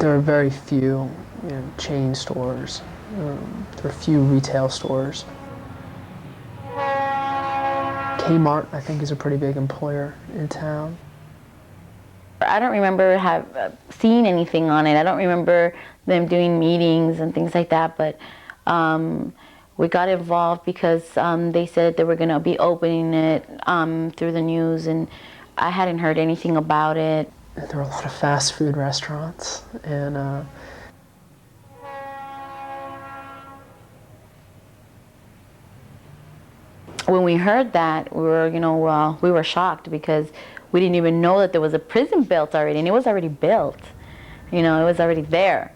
there are very few chain stores. There are few retail stores. Kmart, I think, is a pretty big employer in town. I don't remember seeing anything on it. I don't remember them doing meetings and things like that, but we got involved because they said they were going to be opening it through the news, and I hadn't heard anything about it. There were a lot of fast food restaurants, and when we heard that, we were shocked because we didn't even know that there was a prison built already, and it was already built. It was already there.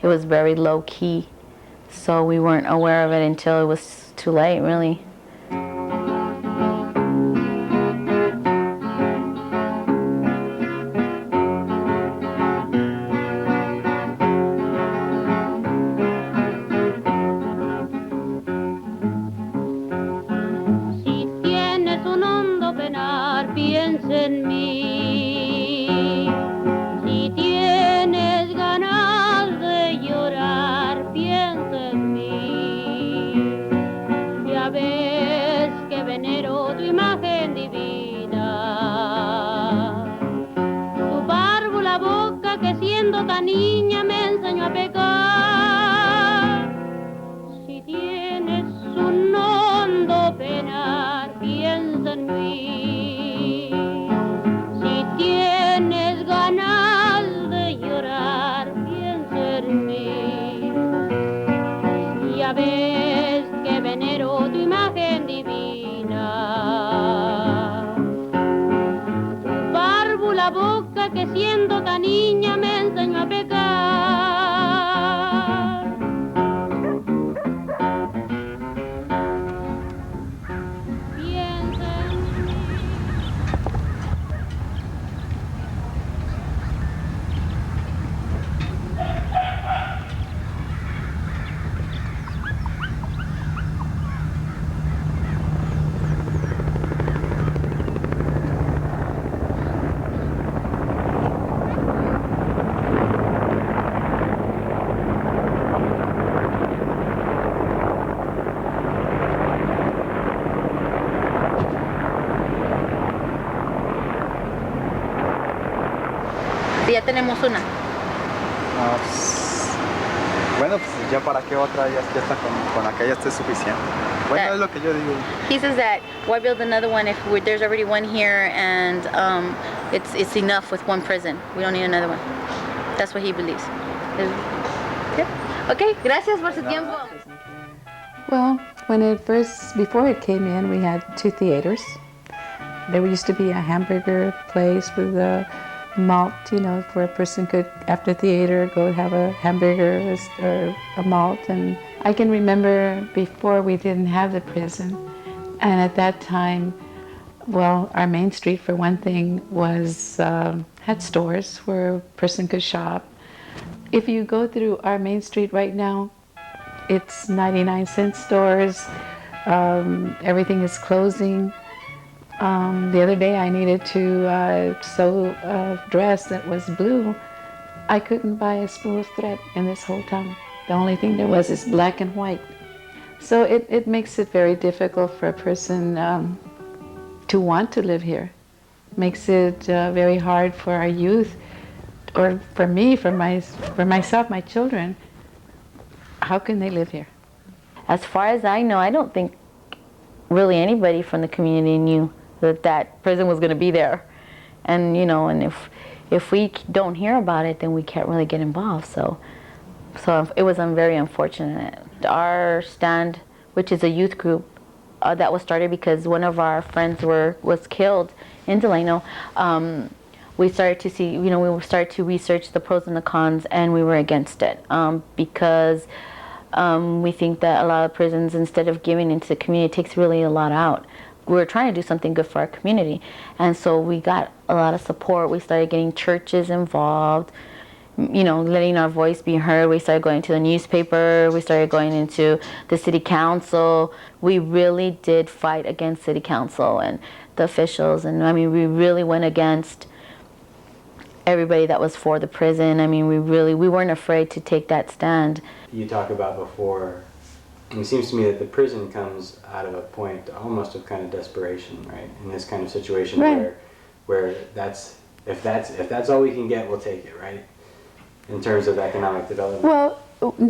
It was very low key, so we weren't aware of it until it was too late, really. Piensa en mí, si tienes ganas de llorar, piensa en mí. Ya ves que venero tu imagen divina, tu barbo, la boca que siendo tan niña me enseñó a pecar. Si tienes un hondo penar, piensa en mí. Tienes ganas de llorar, piensa en mí. Ya ves que venero tu imagen divina. Tu barbo, la boca que siendo tan niña me enseñó a pecar. Ya tenemos una. Bueno, pues ya para qué otra, ya está con aquella está suficiente. Bueno, es lo que yo digo. He says that why build another one if there's already one here and it's enough with one prison. We don't need another one. That's what he believes. Yeah. Okay, gracias por su tiempo. Well, before it came in, we had 2 theaters. There used to be a hamburger place with a malt, where a person could, after theater, go have a hamburger or a malt. And I can remember before we didn't have the prison, and at that time, well, our main street, for one thing, had stores where a person could shop. If you go through our main street right now, it's 99-cent stores. Everything is closing. The other day I needed to sew a dress that was blue. I couldn't buy a spool of thread in this whole town. The only thing there was is black and white. So it makes it very difficult for a person to want to live here. Makes it very hard for our youth, or for me, for myself, my children. How can they live here? As far as I know, I don't think really anybody from the community knew that prison was going to be there, and and if we don't hear about it, then we can't really get involved. So it was very unfortunate. Our stand, which is a youth group that was started because one of our friends was killed in Delano, we started to see, we started to research the pros and the cons, and we were against it because we think that a lot of prisons, instead of giving into the community, it takes really a lot out. We were trying to do something good for our community, and so we got a lot of support. We started getting churches involved, letting our voice be heard. We started going to the newspaper. We started going into the city council. We really did fight against city council and the officials, and we really went against everybody that was for the prison. I mean, we weren't afraid to take that stand. You talk about before, it seems to me that the prison comes out of a point almost of kind of desperation, right? In this kind of situation, Right. where if that's all we can get, we'll take it, right? In terms of economic development. Well,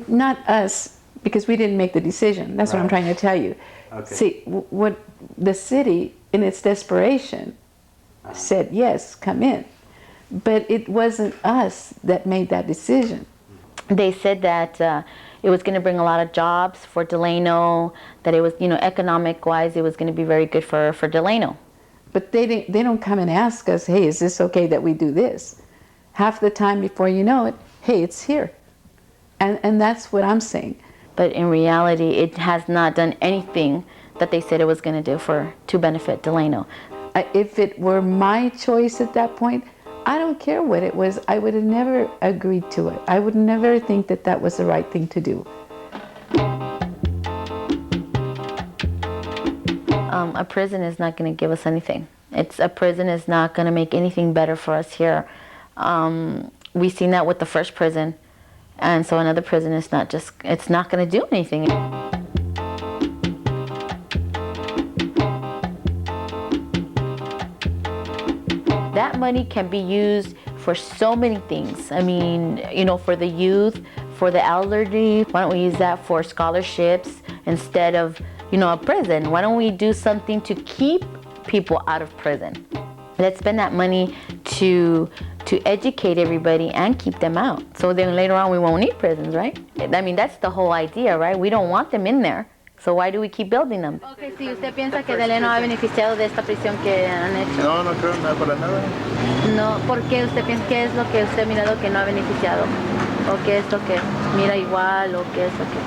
not us, because we didn't make the decision. That's what I'm Right. trying to tell you. Okay. See, what the city, in its desperation, said, yes, come in. But it wasn't us that made that decision. They said that it was going to bring a lot of jobs for Delano, that it was, economic-wise, it was going to be very good for Delano. But they don't come and ask us, hey, is this okay that we do this? Half the time before you know it, hey, it's here. And that's what I'm saying. But in reality, it has not done anything that they said it was going to do to benefit Delano. If it were my choice at that point, I don't care what it was. I would have never agreed to it. I would never think that that was the right thing to do. A prison is not going to give us anything. A prison is not going to make anything better for us here. We've seen that with the first prison, and so another prison is it's not going to do anything. That money can be used for so many things. I mean, for the youth, for the elderly. Why don't we use that for scholarships instead of, a prison? Why don't we do something to keep people out of prison? Let's spend that money to educate everybody and keep them out. So then later on we won't need prisons, right? I mean, that's the whole idea, right? We don't want them in there. So why do we keep building them? Okay, si usted piensa que Delano ha beneficiado de esta prisión que han hecho. No, no creo nada para nada. No, ¿por qué usted piensa qué es lo que usted ha mirado que no ha beneficiado? ¿O qué es lo que mira igual o qué es lo que?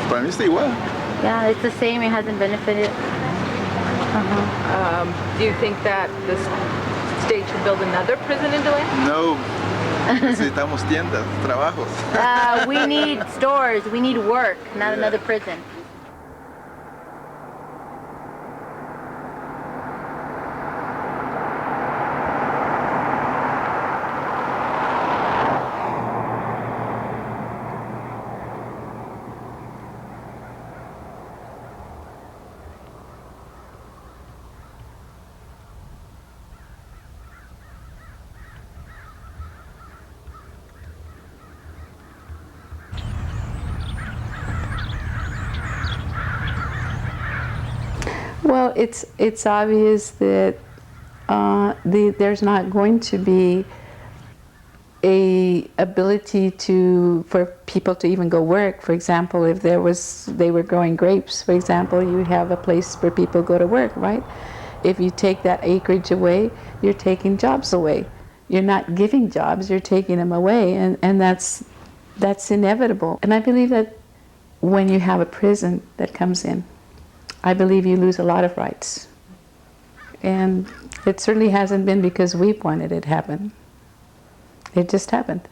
Para mí está igual. Yeah, it's the same, it hasn't benefited. Do you think that the state should build another prison in Delano? No. Necesitamos tiendas, trabajos. We need stores, we need work, not another prison. Well, it's obvious that there's not going to be a ability for people to even go work. For example, if they were growing grapes, for example, you have a place where people go to work, right? If you take that acreage away, you're taking jobs away. You're not giving jobs, you're taking them away, and that's inevitable. And I believe that when you have a prison that comes in, I believe you lose a lot of rights. And it certainly hasn't been because we've wanted it to happen. It just happened.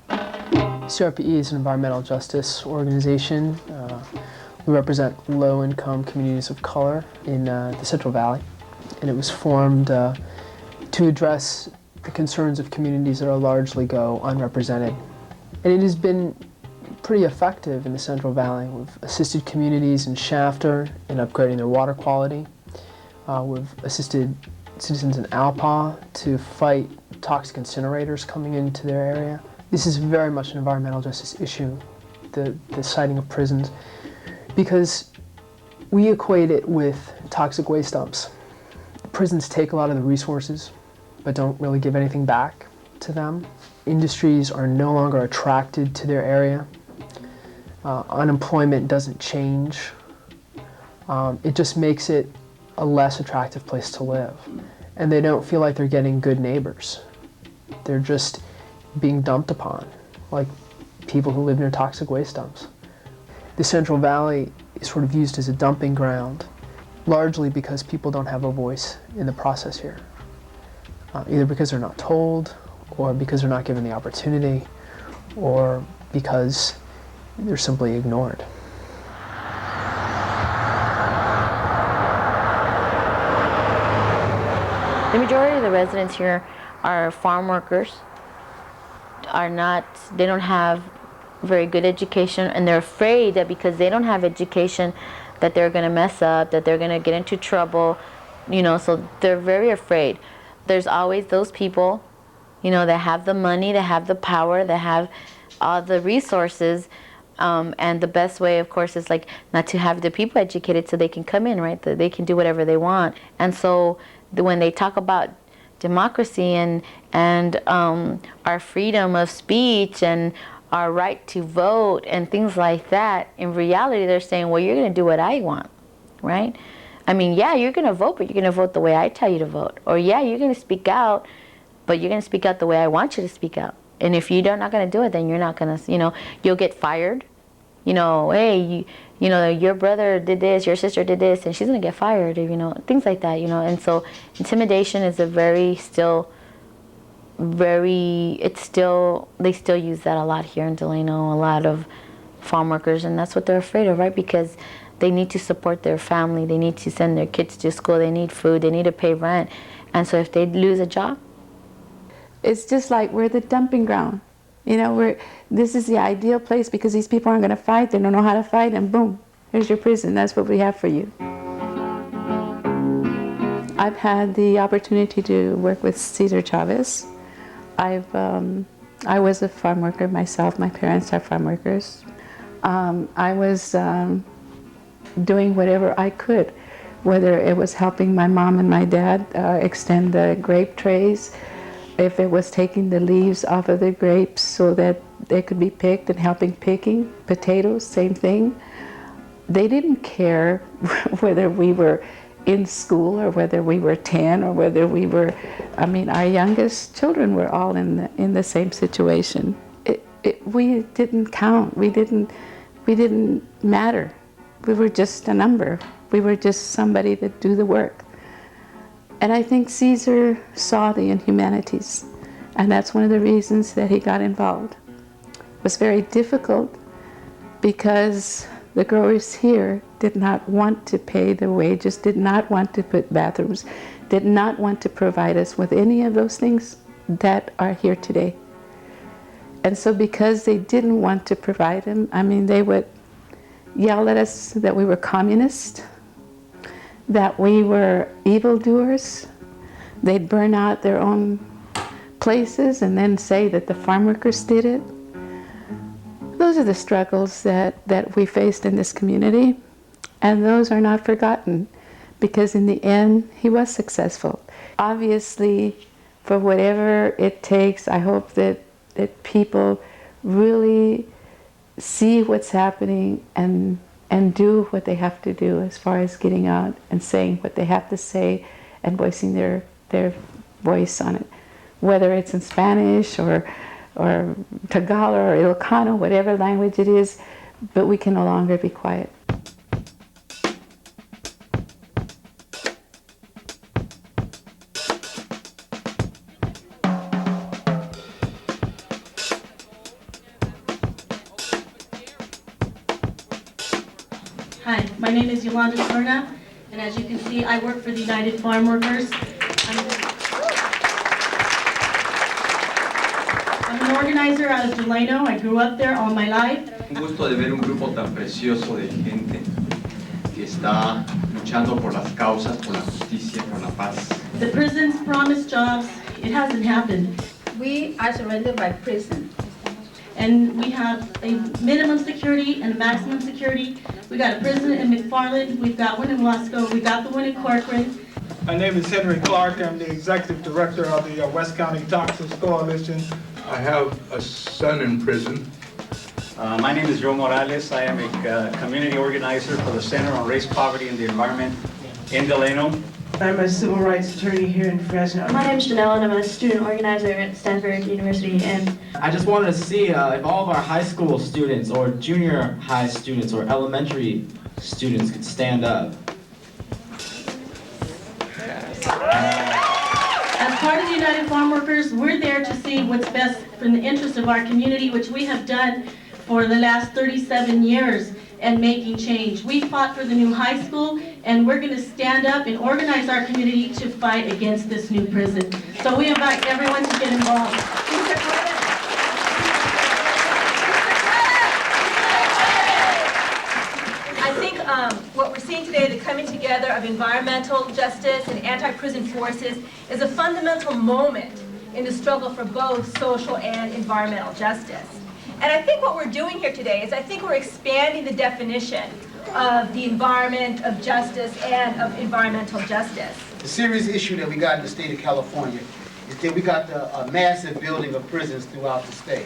CRPE is an environmental justice organization. We represent low-income communities of color in the Central Valley. And it was formed to address the concerns of communities that are largely go unrepresented. And it has been pretty effective in the Central Valley. We've assisted communities in Shafter in upgrading their water quality. We've assisted citizens in Alpa to fight toxic incinerators coming into their area. This is very much an environmental justice issue, the siting of prisons, because we equate it with toxic waste dumps. Prisons take a lot of the resources, but don't really give anything back to them. Industries are no longer attracted to their area. Unemployment doesn't change. It just makes it a less attractive place to live. And they don't feel like they're getting good neighbors. They're just being dumped upon, like people who live near toxic waste dumps. The Central Valley is sort of used as a dumping ground, largely because people don't have a voice in the process here. Either because they're not told, or because they're not given the opportunity, or because they're simply ignored. The majority of the residents here our farm workers they don't have very good education, and they're afraid that because they don't have education that they're going to mess up, that they're going to get into trouble, so they're very afraid. There's always those people, that have the money, that have the power, that have all the resources, and the best way, of course, is like not to have the people educated so they can come in, right? That they can do whatever they want. And so when they talk about democracy and our freedom of speech and our right to vote and things like that, in reality, they're saying, well, you're going to do what I want, right? I mean, yeah, you're going to vote, but you're going to vote the way I tell you to vote. Or yeah, you're going to speak out, but you're going to speak out the way I want you to speak out. And if you're not going to do it, then you're not going to, you'll get fired. Hey, your brother did this, your sister did this, and she's going to get fired, or, things like that, And so intimidation is they still use that a lot here in Delano, a lot of farm workers, and that's what they're afraid of, right? Because they need to support their family, they need to send their kids to school, they need food, they need to pay rent. And so if they lose a job, it's just like we're the dumping ground. This is the ideal place because these people aren't going to fight, they don't know how to fight, and boom, here's your prison. That's what we have for you. I've had the opportunity to work with Cesar Chavez. I was a farm worker myself. My parents are farm workers. I was doing whatever I could, whether it was helping my mom and my dad extend the grape trays, if it was taking the leaves off of the grapes so that they could be picked and helping picking. Potatoes, same thing. They didn't care whether we were in school or whether we were 10 or whether we were, our youngest children were all in the same situation. We didn't count, we didn't matter. We were just a number. We were just somebody that do the work. And I think Cesar saw the inhumanities, and that's one of the reasons that he got involved. It was very difficult because the growers here did not want to pay the wages, did not want to put bathrooms, did not want to provide us with any of those things that are here today. And so because they didn't want to provide them, they would yell at us that we were communists, that we were evildoers. They'd burn out their own places and then say that the farm workers did it. Those are the struggles that we faced in this community, and those are not forgotten because in the end, he was successful. Obviously, for whatever it takes, I hope that people really see what's happening and do what they have to do as far as getting out and saying what they have to say and voicing their voice on it, whether it's in Spanish or Tagalog or Ilocano, whatever language it is, but we can no longer be quiet. Hi, my name is Yolanda Serna, and as you can see, I work for the United Farm Workers. I'm an organizer out of Delano. I grew up there all my life. Un gusto de ver un grupo tan precioso de gente que está luchando por las causas, por la justicia, por la paz. The prisons promised jobs. It hasn't happened. We are surrounded by prison. And we have a minimum security and a maximum security. We got a prison in McFarland, we've got one in Wasco, we got the one in Corcoran. My name is Henry Clark. I'm the executive director of the West County Toxins Coalition. I have a son in prison. My name is Joe Morales. I am a community organizer for the Center on Race, Poverty, and the Environment in Delano. I'm a civil rights attorney here in Fresno. My name is Janelle, and I'm a student organizer at Stanford University. And I just wanted to see if all of our high school students or junior high students or elementary students could stand up. As part of the United Farm Workers, we're there to see what's best in the interest of our community, which we have done for the last 37 years. and making change. We fought for the new high school, and we're going to stand up and organize our community to fight against this new prison. So we invite everyone to get involved. I think what we're seeing today, the coming together of environmental justice and anti-prison forces, is a fundamental moment in the struggle for both social and environmental justice. And I think what we're doing here today is I think we're expanding the definition of the environment, of justice, and of environmental justice. The serious issue that we got in the state of California is that we got a massive building of prisons throughout the state.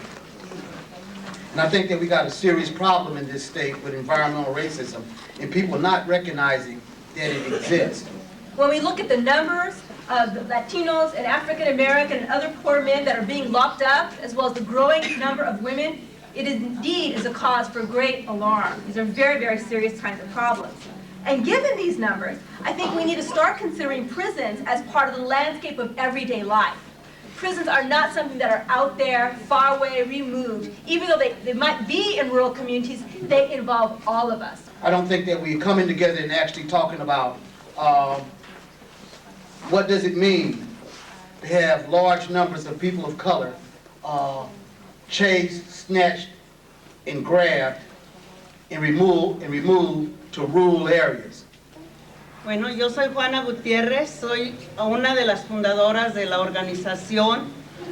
And I think that we got a serious problem in this state with environmental racism and people not recognizing that it exists. When we look at the numbers of the Latinos and African American and other poor men that are being locked up, as well as the growing number of women, it indeed is a cause for great alarm. These are very, very serious kinds of problems. And given these numbers, I think we need to start considering prisons as part of the landscape of everyday life. Prisons are not something that are out there, far away, removed. Even though they might be in rural communities, they involve all of us. I don't think that we're coming together and actually talking about what does it mean to have large numbers of people of color chased, snatched, and grabbed and removed to rural areas. Bueno, yo soy Juana Gutiérrez, soy una de las fundadoras de la organización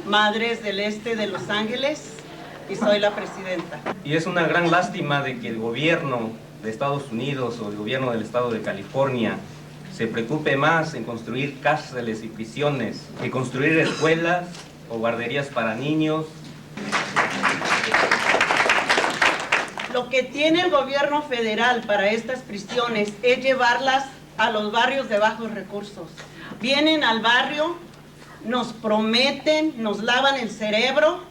Madres del Este de Los Ángeles y soy la presidenta. Y es una gran lástima de que el gobierno de Estados Unidos o el gobierno del estado de California se preocupe más en construir cárceles y prisiones que construir escuelas o guarderías para niños. Lo que tiene el gobierno federal para estas prisiones es llevarlas a los barrios de bajos recursos. Vienen al barrio, nos prometen, nos lavan el cerebro,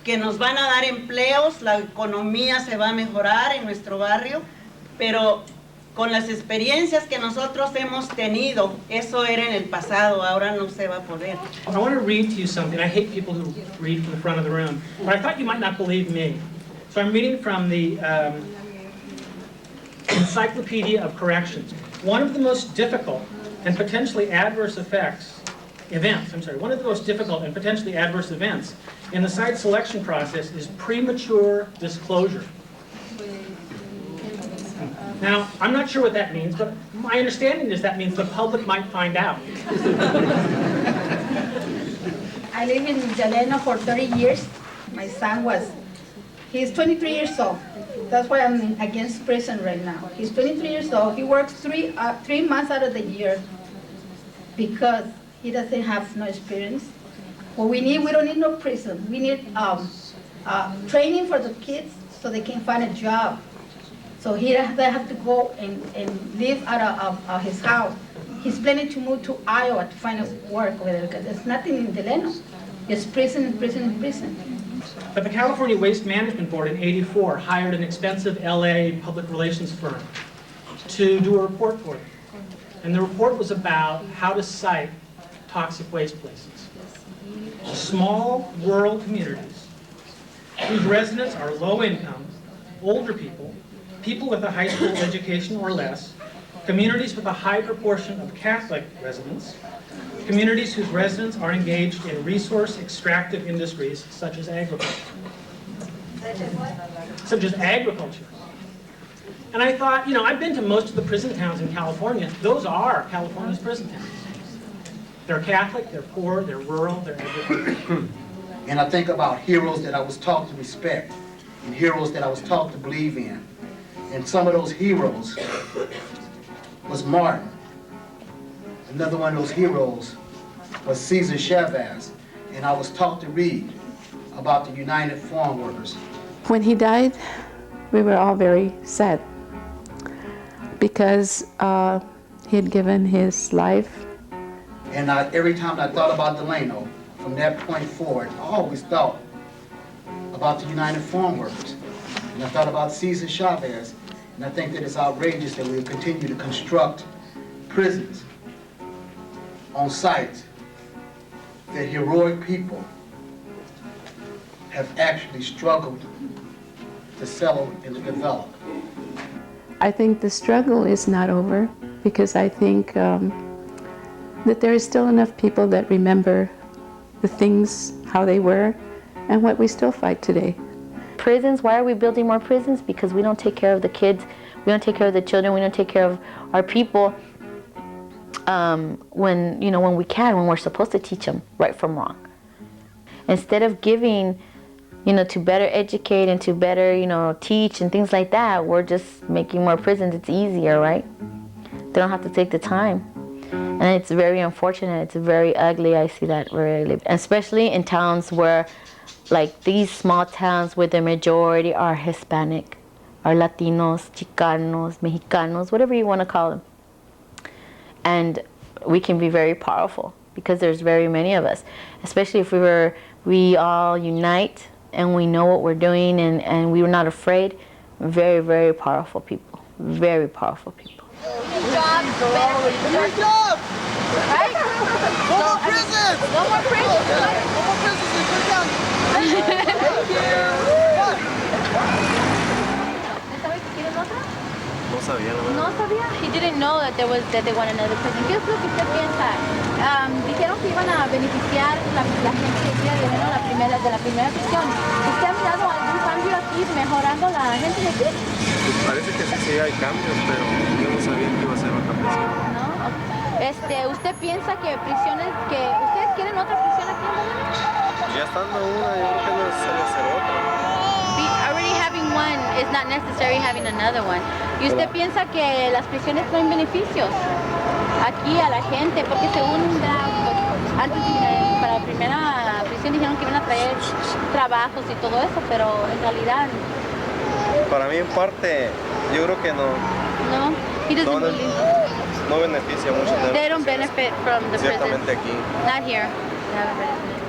que nos van a dar empleos, la economía se va a mejorar en nuestro barrio, pero con las experiencias que nosotros hemos tenido, eso era en el pasado, ahora no se va a poder. I want to read to you something. I hate people who read from the front of the room, but I thought you might not believe me. So I'm reading from the Encyclopedia of Corrections. One of the most difficult and potentially adverse one of the most difficult and potentially adverse events in the site selection process is premature disclosure. Now, I'm not sure what that means, but my understanding is that means the public might find out. I live in Delano for 30 years. My son he's 23 years old. That's why I'm against prison right now. He's 23 years old. He works three months out of the year because he doesn't have no experience. What we don't need no prison. We need training for the kids so they can find a job. So they have to go and live out of his house. He's planning to move to Iowa to find work over there because there's nothing in Delano. It's prison, prison, prison. But the California Waste Management Board in '84 hired an expensive LA public relations firm to do a report for them. And the report was about how to cite toxic waste places. Small rural communities whose residents are low income, older people, people with a high school education or less, communities with a high proportion of Catholic residents, communities whose residents are engaged in resource extractive industries such as agriculture. And I thought, I've been to most of the prison towns in California. Those are California's prison towns. They're Catholic, they're poor, they're rural, they're agricultural. And I think about heroes that I was taught to respect and heroes that I was taught to believe in. And some of those heroes was Martin. Another one of those heroes was Cesar Chavez, and I was taught to read about the United Farm Workers. When he died, we were all very sad because he had given his life. And every time I thought about Delano, from that point forward, I always thought about the United Farm Workers. And I thought about Cesar Chavez, and I think that it's outrageous that we'll continue to construct prisons on sites that heroic people have actually struggled to settle and to develop. I think the struggle is not over because I think that there is still enough people that remember the things, how they were, and what we still fight today. Prisons, why are we building more prisons? Because we don't take care of the kids, we don't take care of the children, we don't take care of our people when we can, when we're supposed to teach them right from wrong. Instead of giving, to better educate and to better, teach and things like that, we're just making more prisons. It's easier, right? They don't have to take the time. And it's very unfortunate. It's very ugly. I see that very ugly. Especially in towns where, like these small towns where the majority are Hispanic, are Latinos, Chicanos, Mexicanos, whatever you want to call them. And we can be very powerful because there's very many of us. Especially if we all unite and we know what we're doing and we're not afraid. Very, very powerful people. Very powerful people. Good job. Good job. Right? No more prisons. No more prisons. No more prisons in Kern County. Thank you. No sabía, la verdad. No sabía. He didn't know that they want another prison. ¿Qué es lo que usted piensa? Dijeron que iban a beneficiar la gente de Delano de la primera prisión. ¿Usted ha mirado algún cambio aquí mejorando la gente de aquí? Pues parece que sí hay cambios, pero yo no sabía que iba a ser otra prisión. No. ¿Usted piensa que ustedes quieren otra prisión aquí en Delano? Ya estando una, yo creo que no es necesario hacer otra. Already having one is not necessary having another one. ¿Y usted piensa que las prisiones traen beneficios aquí a la gente? Porque según antes para la primera prisión dijeron que iban a traer trabajos y todo eso, pero en realidad... Para mí en parte, yo creo que no. No, he doesn't believe. No beneficia mucho. They don't benefit from the prison. Ciertamente aquí. Not here. They haven't benefited.